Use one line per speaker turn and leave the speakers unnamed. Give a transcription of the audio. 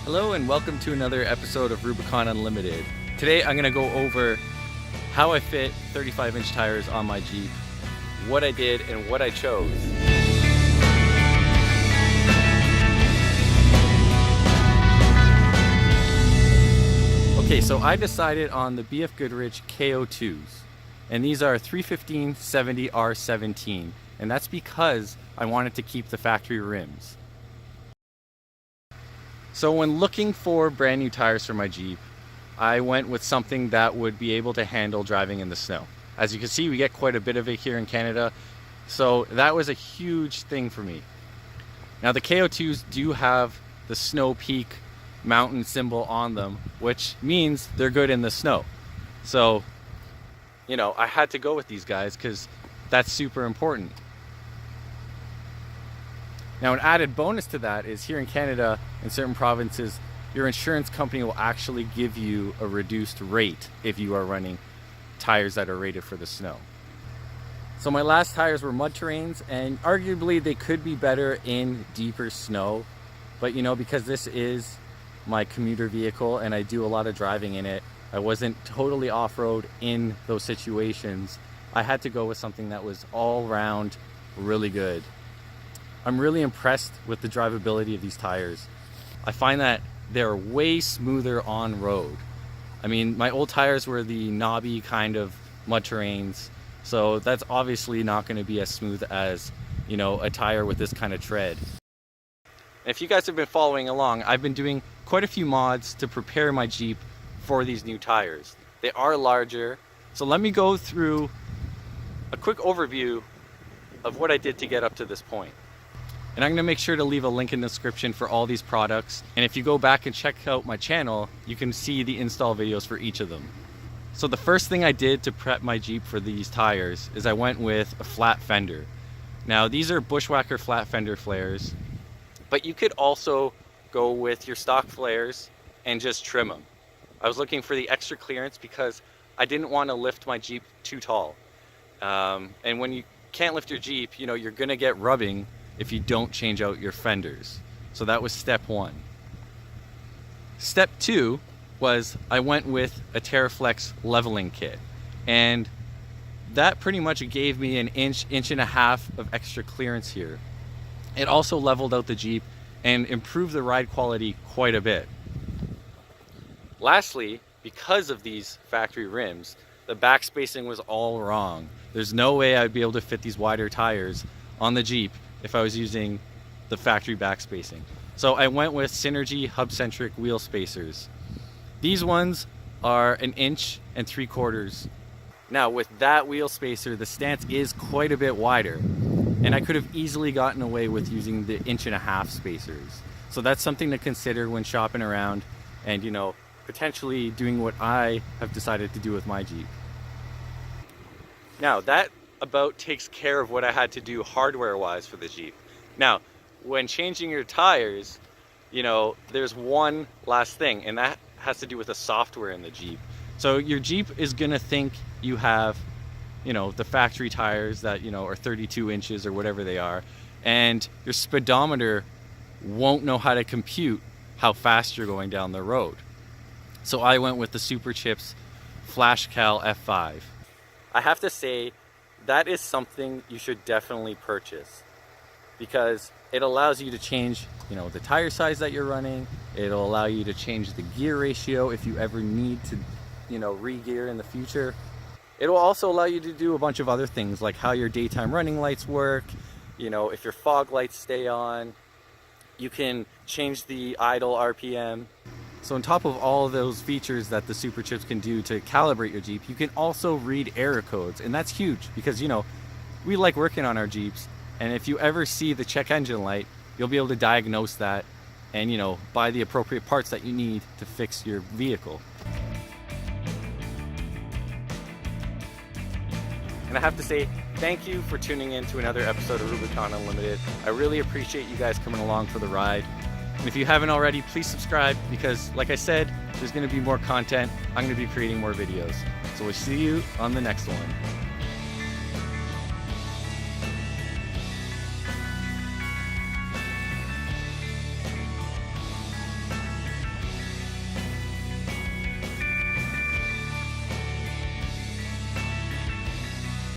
Hello and welcome to another episode of Rubicon Unlimited. Today I'm going to go over how I fit 35-inch tires on my Jeep, what I did and what I chose. Okay, so I decided on the BFGoodrich KO2s, and these are 315/70R17, and that's because I wanted to keep the factory rims. So when looking for brand new tires for my Jeep, I went with something that would be able to handle driving in the snow. As you can see, we get quite a bit of it here in Canada, so that was a huge thing for me. Now the KO2s do have the Snow Peak mountain symbol on them, which means they're good in the snow. So, you know, I had to go with these guys because that's super important. Now an added bonus to that is here in Canada, in certain provinces, your insurance company will actually give you a reduced rate if you are running tires that are rated for the snow. So my last tires were mud terrains, and arguably they could be better in deeper snow, but you know, because this is my commuter vehicle and I do a lot of driving in it, I wasn't totally off-road in those situations. I had to go with something that was all around really good. I'm really impressed with the drivability of these tires. I find that they're way smoother on road. I mean, my old tires were the knobby kind of mud terrains, so that's obviously not going to be as smooth as, you know, a tire with this kind of tread. If you guys have been following along, I've been doing quite a few mods to prepare my Jeep for these new tires. They are larger, so let me go through a quick overview of what I did to get up to this point. And I'm going to make sure to leave a link in the description for all these products. And if you go back and check out my channel, you can see the install videos for each of them. So the first thing I did to prep my Jeep for these tires is I went with a flat fender. Now these are Bushwacker flat fender flares, but you could also go with your stock flares and just trim them. I was looking for the extra clearance because I didn't want to lift my Jeep too tall. And when you can't lift your Jeep, you know, you're going to get rubbing if you don't change out your fenders. So that was step one. Step two was I went with a Teraflex leveling kit, and that pretty much gave me an inch and a half of extra clearance here. It also leveled out the Jeep and improved the ride quality quite a bit. Lastly, because of these factory rims, the back spacing was all wrong. There's no way I'd be able to fit these wider tires on the Jeep if I was using the factory back spacing. So I went with Centric hub-centric wheel spacers. These ones are 1 3/4 inches. Now with that wheel spacer, the stance is quite a bit wider, and I could have easily gotten away with using the 1.5 inch spacers. So that's something to consider when shopping around and, you know, potentially doing what I have decided to do with my Jeep. Now that about takes care of what I had to do hardware wise for the Jeep. Now when changing your tires, you know, there's one last thing, and that has to do with the software in the Jeep. So your Jeep is gonna think you have, you know, the factory tires that, you know, are 32 inches or whatever they are, and your speedometer won't know how to compute how fast you're going down the road. So I went with the Superchips Flashcal F5. I have to say, that is something you should definitely purchase because it allows you to change, you know, the tire size that you're running. It'll allow you to change the gear ratio if you ever need to, you know, re-gear in the future. It'll also allow you to do a bunch of other things like how your daytime running lights work, you know, if your fog lights stay on. You can change the idle RPM. So on top of all of those features that the Superchips can do to calibrate your Jeep, you can also read error codes, and that's huge because, you know, we like working on our Jeeps, and if you ever see the check engine light, you'll be able to diagnose that and, you know, buy the appropriate parts that you need to fix your vehicle. And I have to say, thank you for tuning in to another episode of Rubicon Unlimited. I really appreciate you guys coming along for the ride. And if you haven't already, please subscribe because, like I said, there's going to be more content. I'm going to be creating more videos. So we'll see you on the next one.